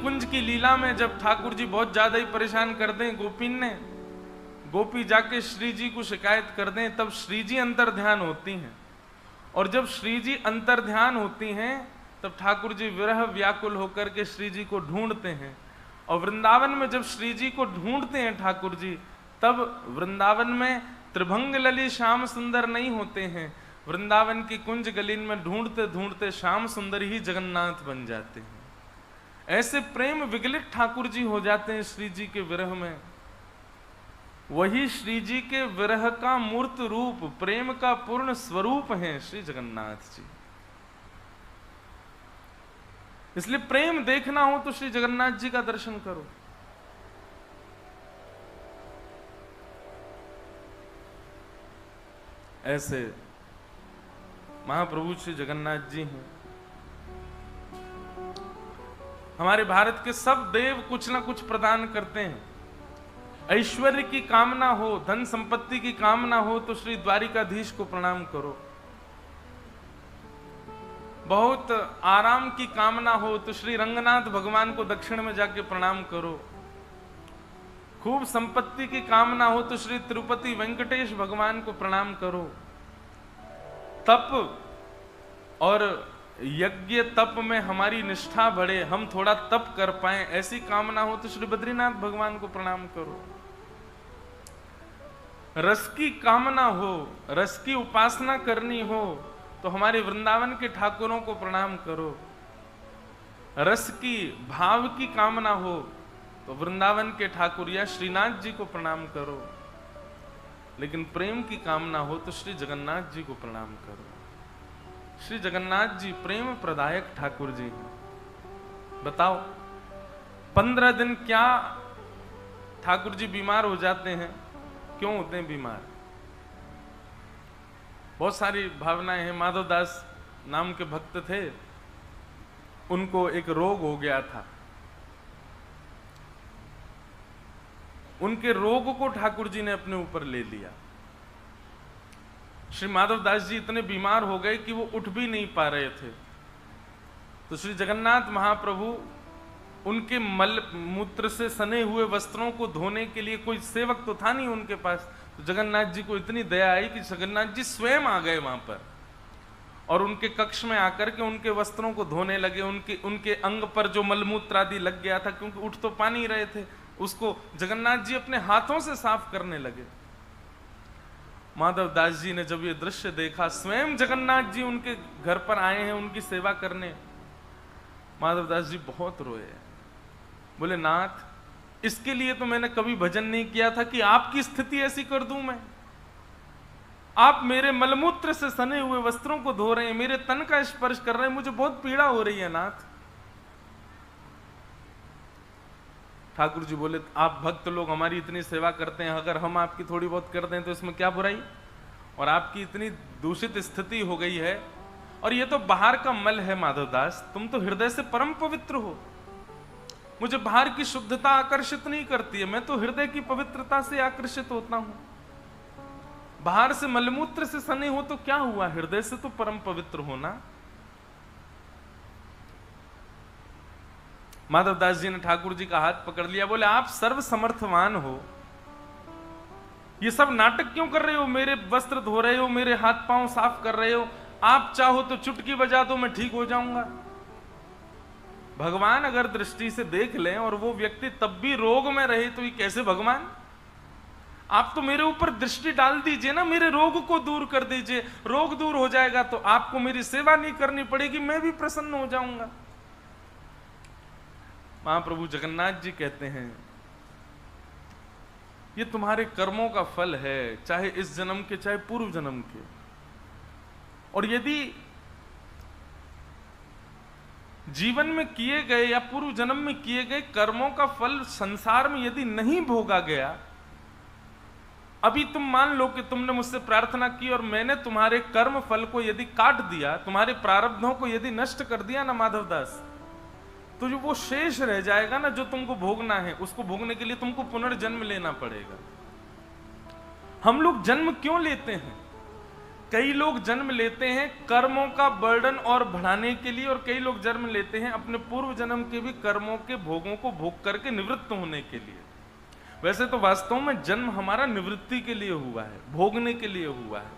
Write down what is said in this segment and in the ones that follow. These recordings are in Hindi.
कुंज की लीला में जब ठाकुर जी बहुत ज्यादा ही परेशान कर दें गोपीन ने, गोपी जाके श्री जी को शिकायत कर दें, तब श्री जी अंतर ध्यान होती हैं। और जब श्री जी अंतर ध्यान होती हैं तब ठाकुर जी विरह व्याकुल होकर के श्री जी को ढूंढते हैं। और वृंदावन में जब श्री जी को ढूंढते हैं ठाकुर जी, तब वृंदावन में त्रिभंग लली श्याम सुंदर नहीं होते हैं, वृंदावन की कुंज गलीन में ढूंढते ढूंढते श्याम सुंदर ही जगन्नाथ बन जाते हैं। ऐसे प्रेम विगलित ठाकुर जी हो जाते हैं श्री जी के विरह में। वही श्री जी के विरह का मूर्त रूप, प्रेम का पूर्ण स्वरूप हैं श्री जगन्नाथ जी। इसलिए प्रेम देखना हो तो श्री जगन्नाथ जी का दर्शन करो। ऐसे महाप्रभु श्री जगन्नाथ जी हैं। हमारे भारत के सब देव कुछ ना कुछ प्रदान करते हैं। ऐश्वर्य की कामना हो, धन संपत्ति की कामना हो तो श्री द्वारिकाधीश को प्रणाम करो। बहुत आराम की कामना हो तो श्री रंगनाथ भगवान को दक्षिण में जाके प्रणाम करो। खूब संपत्ति की कामना हो तो श्री तिरुपति वेंकटेश भगवान को प्रणाम करो। तप और यज्ञ तप में हमारी निष्ठा बढ़े, हम थोड़ा तप कर पाए, ऐसी कामना हो तो श्री बद्रीनाथ भगवान को प्रणाम करो। रस की कामना हो, रस की उपासना करनी हो तो हमारे वृंदावन के ठाकुरों को प्रणाम करो। रस की भाव की कामना हो तो वृंदावन के ठाकुर या श्रीनाथ जी को प्रणाम करो। लेकिन प्रेम की कामना हो तो श्री जगन्नाथ जी को प्रणाम करो। श्री जगन्नाथ जी प्रेम प्रदायक ठाकुर जी हैं। बताओ 15 दिन क्या ठाकुर जी बीमार हो जाते हैं? क्यों होते हैं बीमार? बहुत सारी भावनाएं हैं। माधवदास नाम के भक्त थे, उनको एक रोग हो गया था। उनके रोग को ठाकुर जी ने अपने ऊपर ले लिया। श्री माधवदास जी इतने बीमार हो गए कि वो उठ भी नहीं पा रहे थे। तो श्री जगन्नाथ महाप्रभु उनके मल मूत्र से सने हुए वस्त्रों को धोने के लिए कोई सेवक तो था नहीं उनके पास। तो जगन्नाथ जी को इतनी दया आई कि जगन्नाथ जी स्वयं आ गए वहां पर और उनके कक्ष में आकर के उनके वस्त्रों को धोने लगे। उनके अंग पर जो मलमूत्र आदि लग गया था, क्योंकि उठ तो पा नहीं रहे थे, उसको जगन्नाथ जी अपने हाथों से साफ करने लगे। माधवदास जी ने जब ये दृश्य देखा, स्वयं जगन्नाथ जी उनके घर पर आए हैं उनकी सेवा करने, माधवदास जी बहुत रोए। बोले नाथ, इसके लिए तो मैंने कभी भजन नहीं किया था कि आपकी स्थिति ऐसी कर दूं मैं। आप मेरे मलमूत्र से सने हुए वस्त्रों को धो रहे हैं, मेरे तन का स्पर्श कर रहे हैं, मुझे बहुत पीड़ा हो रही है नाथ। ठाकुर जी बोले आप भक्त लोग हमारी इतनी सेवा करते हैं, अगर हम आपकी थोड़ी बहुत कर दें तो इसमें क्या बुराई? और आपकी इतनी दूषित स्थिति हो गई है, और ये तो बाहर का मल है माधवदास, तुम तो हृदय से परम पवित्र हो। मुझे बाहर की शुद्धता आकर्षित नहीं करती है, मैं तो हृदय की पवित्रता से आकर्षित होता हूं। बाहर से मलमूत्र से सने हो तो क्या हुआ, हृदय से तो परम पवित्र होना। माधवदास जी ने ठाकुर जी का हाथ पकड़ लिया, बोले आप सर्व समर्थवान हो, ये सब नाटक क्यों कर रहे हो? मेरे वस्त्र धो रहे हो, मेरे हाथ पांव साफ कर रहे हो, आप चाहो तो चुटकी बजा दो मैं ठीक हो जाऊंगा। भगवान अगर दृष्टि से देख लें और वो व्यक्ति तब भी रोग में रहे तो ये कैसे भगवान? आप तो मेरे ऊपर दृष्टि डाल दीजिए ना, मेरे रोग को दूर कर दीजिए। रोग दूर हो जाएगा तो आपको मेरी सेवा नहीं करनी पड़ेगी, मैं भी प्रसन्न हो जाऊंगा। महाप्रभु जगन्नाथ जी कहते हैं ये तुम्हारे कर्मों का फल है, चाहे इस जन्म के चाहे पूर्व जन्म के। और यदि जीवन में किए गए या पूर्व जन्म में किए गए कर्मों का फल संसार में यदि नहीं भोगा गया, अभी तुम मान लो कि तुमने मुझसे प्रार्थना की और मैंने तुम्हारे कर्म फल को यदि काट दिया, तुम्हारे प्रारब्धों को यदि नष्ट कर दिया ना माधवदास, तो जो वो शेष रह जाएगा ना जो तुमको भोगना है, उसको भोगने के लिए तुमको पुनर्जन्म लेना पड़ेगा। हम लोग जन्म क्यों लेते हैं? कई लोग जन्म लेते हैं कर्मों का बर्डन और बढ़ाने के लिए, और कई लोग जन्म लेते हैं अपने पूर्व जन्म के भी कर्मों के भोगों को भोग करके निवृत्त होने के लिए। वैसे तो वास्तव में जन्म हमारा निवृत्ति के लिए हुआ है, भोगने के लिए हुआ है,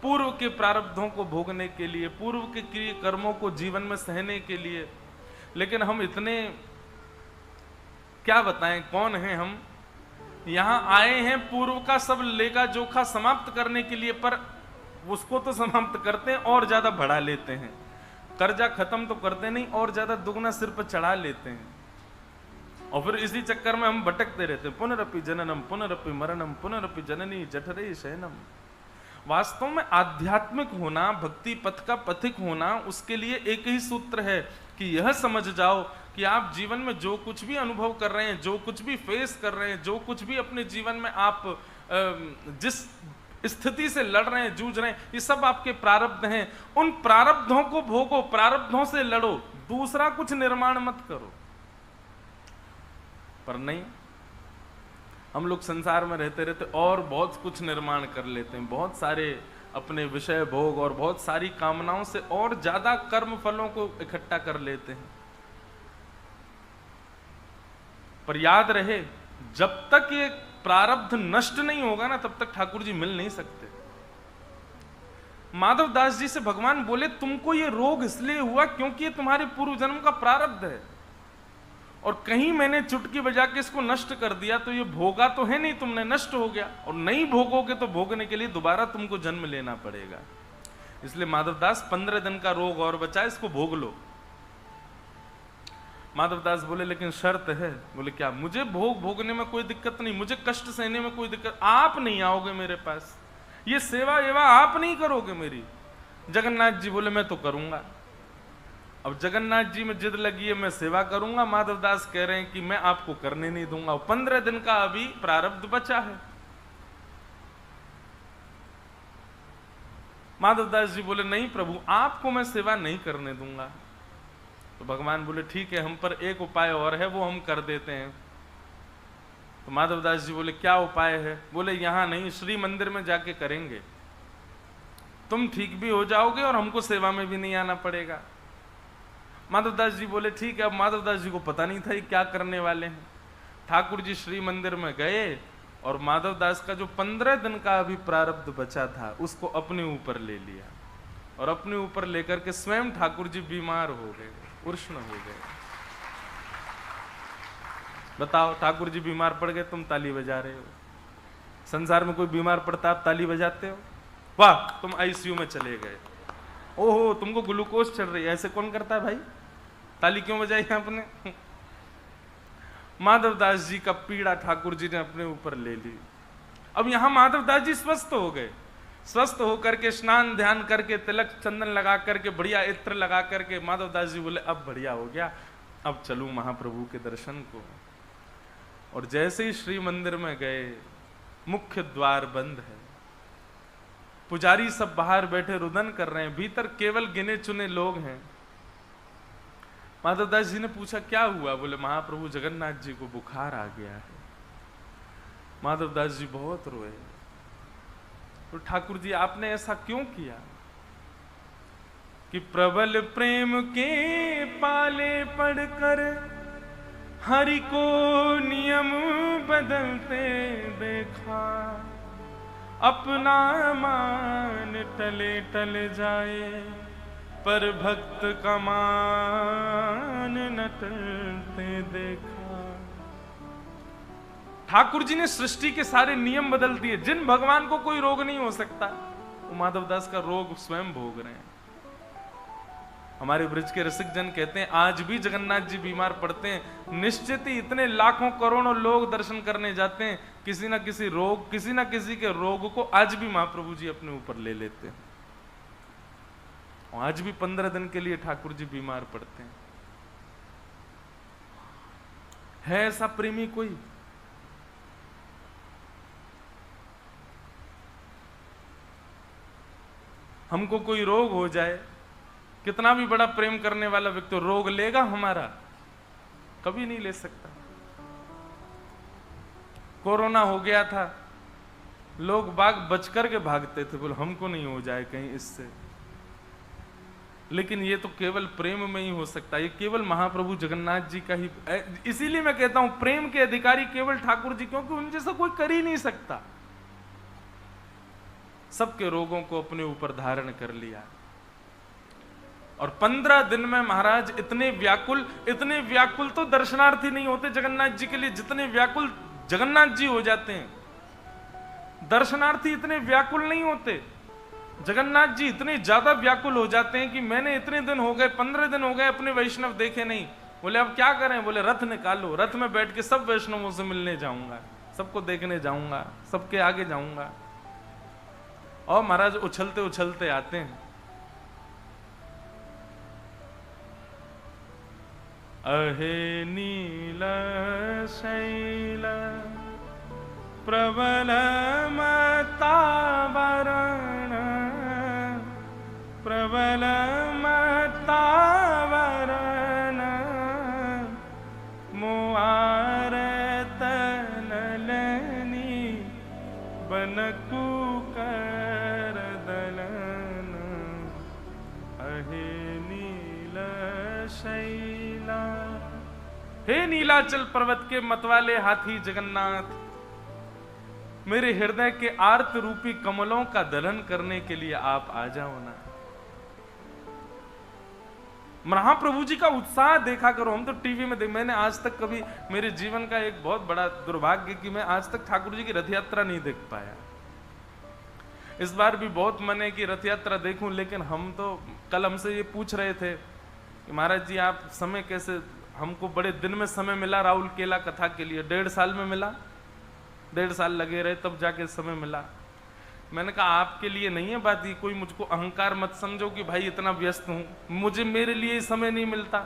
पूर्व के प्रारब्धों को भोगने के लिए, पूर्व के किए कर्मों को जीवन में सहने के लिए। लेकिन हम इतने क्या बताएं कौन हैं हम, यहां आए हैं पूर्व का सब लेखा जोखा समाप्त करने के लिए, पर उसको तो समाप्त करते हैं और ज्यादा बढ़ा लेते हैं। कर्जा खत्म तो करते नहीं, और ज्यादा दुगना सिर पर चढ़ा लेते हैं, और फिर इसी चक्कर में हम भटकते रहते हैं। पुनरपि जननम पुनरपि मरणम पुनरपि जननी जठरे शयनम। वास्तव में आध्यात्मिक होना, भक्ति पथ का पथिक होना, उसके लिए एक ही सूत्र है कि यह समझ जाओ कि आप जीवन में जो कुछ भी अनुभव कर रहे हैं, जो कुछ भी फेस कर रहे हैं, जो कुछ भी अपने जीवन में आप जिस स्थिति से लड़ रहे हैं, जूझ रहे हैं, ये सब आपके प्रारब्ध हैं। उन प्रारब्धों को भोगो, प्रारब्धों से लड़ो, दूसरा कुछ निर्माण मत करो। पर नहीं, हम लोग संसार में रहते रहते और बहुत कुछ निर्माण कर लेते हैं, बहुत सारे अपने विषय भोग और बहुत सारी कामनाओं से और ज्यादा कर्म फलों को इकट्ठा कर लेते हैं। पर याद रहे, जब तक ये प्रारब्ध नष्ट नहीं होगा ना, तब तक ठाकुर जी मिल नहीं सकते। माधव दास जी से भगवान बोले, तुमको ये रोग इसलिए हुआ क्योंकि ये तुम्हारे पूर्व जन्म का प्रारब्ध है, और कहीं मैंने चुटकी बजा के इसको नष्ट कर दिया तो ये भोगा तो है नहीं तुमने, नष्ट हो गया। और नहीं भोगोगे तो भोगने के लिए दोबारा तुमको जन्म लेना पड़ेगा। इसलिए माधवदास 15 दिन का रोग और बचा, इसको भोग लो। माधवदास बोले, लेकिन शर्त है। बोले क्या? मुझे भोग भोगने में कोई दिक्कत नहीं, मुझे कष्ट सहने में कोई दिक्कत, आप नहीं आओगे मेरे पास, ये सेवा एवा आप नहीं करोगे मेरी। जगन्नाथ जी बोले, मैं तो करूंगा। अब जगन्नाथ जी में जिद लगी है, मैं सेवा करूंगा। माधवदास कह रहे हैं कि मैं आपको करने नहीं दूंगा, 15 दिन का अभी प्रारब्ध बचा है। माधवदास जी बोले, नहीं प्रभु, आपको मैं सेवा नहीं करने दूंगा। तो भगवान बोले, ठीक है, हम पर एक उपाय और है, वो हम कर देते हैं। तो माधवदास जी बोले, क्या उपाय है? बोले, यहां नहीं, श्री मंदिर में जाके करेंगे, तुम ठीक भी हो जाओगे और हमको सेवा में भी नहीं आना पड़ेगा। माधवदास जी बोले, ठीक है। अब माधवदास जी को पता नहीं था ये क्या करने वाले हैं। ठाकुर जी श्री मंदिर में गए और माधवदास का जो 15 दिन का अभी प्रारब्ध बचा था उसको अपने ऊपर ले लिया, और अपने ऊपर लेकर के स्वयं ठाकुर जी बीमार हो गए, उष्ण हो गए। बताओ, ठाकुर जी बीमार पड़ गए, तुम ताली बजा रहे हो। संसार में कोई बीमार पड़ता आप ताली बजाते हो? वाह, तुम आईसीयू में चले गए, ओहो तुमको ग्लूकोज चढ़ रही है, ऐसे कौन करता है भाई? ताली क्यों बजाई आपने? माधवदास जी का पीड़ा ठाकुर जी ने अपने ऊपर ले ली। अब यहां माधवदास जी स्वस्थ हो गए, स्वस्थ होकर के स्नान ध्यान करके तिलक चंदन लगा करके बढ़िया इत्र लगा करके माधवदास जी बोले, अब बढ़िया हो गया, अब चलूं महाप्रभु के दर्शन को। और जैसे ही श्री मंदिर में गए, मुख्य द्वार बंद है, पुजारी सब बाहर बैठे रुदन कर रहे हैं, भीतर केवल गिने चुने लोग हैं। माधवदास जी ने पूछा, क्या हुआ? बोले, महाप्रभु जगन्नाथ जी को बुखार आ गया है। माधवदास जी बहुत रोए। तो ठाकुर जी, आपने ऐसा क्यों किया? कि प्रबल प्रेम के पाले पड़कर हरि को नियम बदलते देखा, अपना मान टले टल जाए, पर भक्त का मान न टलते देखा। ठाकुर जी ने सृष्टि के सारे नियम बदल दिए। जिन भगवान को कोई रोग नहीं हो सकता, वो माधवदास का रोग स्वयं भोग रहे हैं। हमारे ब्रज के रसिक जन कहते हैं, आज भी जगन्नाथ जी बीमार पड़ते हैं, निश्चित ही इतने लाखों करोड़ों लोग दर्शन करने जाते हैं, किसी ना किसी रोग, किसी ना किसी के रोग को आज भी महाप्रभु जी अपने ऊपर ले लेते हैं। आज भी 15 दिन के लिए ठाकुर जी बीमार पड़ते हैं। है ऐसा प्रेमी कोई? हमको कोई रोग हो जाए, कितना भी बड़ा प्रेम करने वाला व्यक्ति रोग लेगा हमारा? कभी नहीं ले सकता। कोरोना हो गया था, लोग बाग बच कर के भागते थे, बोले हमको नहीं हो जाए कहीं इससे। लेकिन ये तो केवल प्रेम में ही हो सकता है, ये केवल महाप्रभु जगन्नाथ जी का ही। इसीलिए मैं कहता हूं प्रेम के अधिकारी केवल ठाकुर जी, क्योंकि उन जैसा कोई कर ही नहीं सकता। सबके रोगों को अपने ऊपर धारण कर लिया, और 15 दिन में महाराज इतने व्याकुल तो दर्शनार्थी नहीं होते जगन्नाथ जी के लिए, जितने व्याकुल जगन्नाथ जी हो जाते हैं। दर्शनार्थी इतने व्याकुल नहीं होते, जगन्नाथ जी इतने ज्यादा व्याकुल हो जाते हैं कि मैंने इतने दिन हो गए, 15 दिन हो गए अपने वैष्णव देखे नहीं। बोले अब क्या करें? बोले रथ निकालो, रथ में बैठ के सब वैष्णवों से मिलने जाऊंगा, सबको देखने जाऊंगा, सबके आगे जाऊंगा। और महाराज उछलते उछलते आते हैं। अहे नील शैल प्रबल मतावरण, प्रबल मतावरण, मुआरत नलनी बनकु कर दलन। अहे नील शैला, हे नीलाचल पर्वत के मतवाले हाथी जगन्नाथ, मेरे हृदय के आर्त रूपी कमलों का दलन करने के लिए आप आ जाओ ना। महाप्रभु जी का उत्साह देखा करो। हम तो टीवी में मैंने आज तक कभी, मेरे जीवन का एक बहुत बड़ा दुर्भाग्य कि मैं आज तक ठाकुर जी की रथ यात्रा नहीं देख पाया। इस बार भी बहुत मन है कि रथ यात्रा देखूं, लेकिन हम तो कल हमसे ये पूछ रहे थे कि महाराज जी आप समय कैसे, हमको बड़े दिन में समय मिला राहुल केला कथा के लिए, 1.5 साल में मिला, 1.5 साल लगे रहे तब जाके समय मिला। मैंने कहा आपके लिए नहीं है बात, ये कोई मुझको अहंकार मत समझो कि भाई इतना व्यस्त हूं, मुझे मेरे लिए समय नहीं मिलता।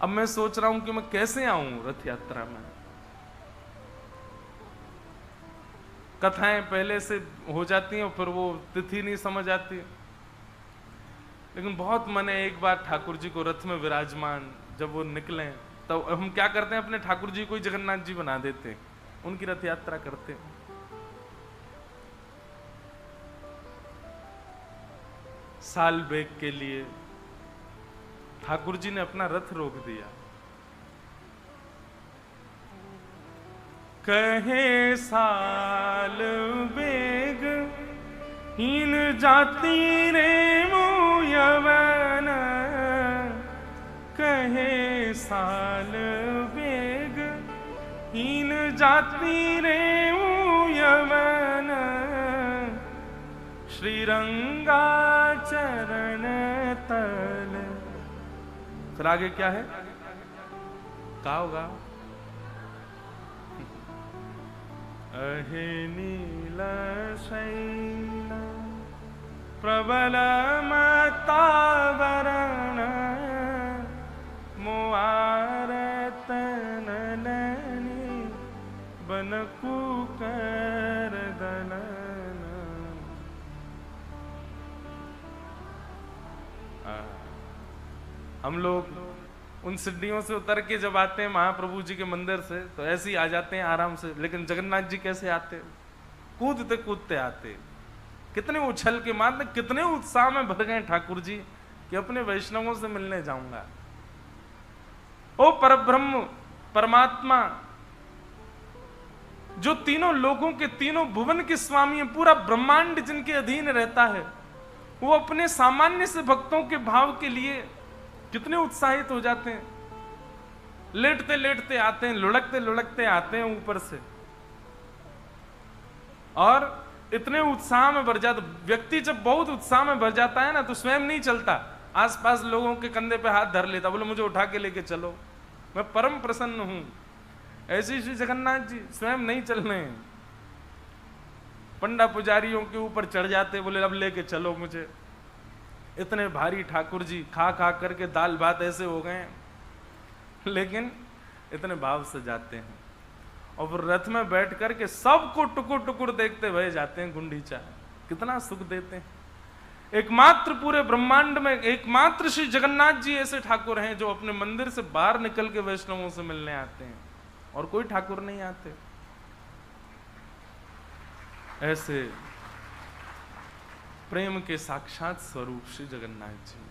अब मैं सोच रहा हूं कि मैं कैसे आऊं रथ यात्रा में। कथाएं पहले से हो जाती हैं और फिर वो तिथि नहीं समझ आती, लेकिन बहुत मन है एक बार ठाकुर जी को रथ में विराजमान, जब वो निकले तो हम क्या करते हैं, अपने ठाकुर जी को ही जगन्नाथ जी बना देते हैं, उनकी रथ यात्रा करते हैं। साल बेग के लिए ठाकुर जी ने अपना रथ रोक दिया। कहे साल बेग हीन जाती रे यवन, कहे साल बेग हीन जाती रे यवन, श्रीरंगा चरण तल। फिर आगे क्या है, गाओ गाओ। अहे नील शैल प्रबल मतावरण, मुआरत नलनी बनकु कर दलन। हम लोग उन सीढ़ियों से उतर के जब आते हैं महाप्रभु जी के मंदिर से तो ऐसे ही आ जाते हैं आराम से, लेकिन जगन्नाथ जी कैसे आते? कूदते कूदते आते। कितने उछल के मारते, कितने उत्साह में भर गए ठाकुर जी कि अपने वैष्णवों से मिलने जाऊंगा। ओ परब्रह्म परमात्मा, जो तीनों लोगों के, तीनों भुवन के स्वामी है, पूरा ब्रह्मांड जिनके अधीन रहता है, वो अपने सामान्य से भक्तों के भाव के लिए कितने उत्साहित हो जाते हैं। लेटते लेटते आते हैं, लुढ़कते लुढ़कते आते हैं ऊपर से, और इतने उत्साह में भर जाता। व्यक्ति जब बहुत उत्साह में भर जाता है ना तो स्वयं नहीं चलता, आसपास लोगों के कंधे पे हाथ धर लेता, बोले मुझे उठा के लेके चलो, मैं परम प्रसन्न हूं। ऐसे श्री जगन्नाथ जी स्वयं नहीं चल रहे हैं, पंडा पुजारियों के ऊपर चढ़ जाते, बोले अब लेके चलो मुझे। इतने भारी ठाकुर जी खा खा करके दाल भात ऐसे हो गए, लेकिन इतने भाव से जाते हैं और फिर रथ में बैठ करके सबको टुकुर टुकुर देखते हुए जाते हैं। गुंडीचा कितना सुख देते हैं। एकमात्र पूरे ब्रह्मांड में एकमात्र श्री जगन्नाथ जी ऐसे ठाकुर हैं जो अपने मंदिर से बाहर निकल के वैष्णवों से मिलने आते हैं, और कोई ठाकुर नहीं आते। ऐसे प्रेम के साक्षात स्वरूप श्री जगन्नाथ जी।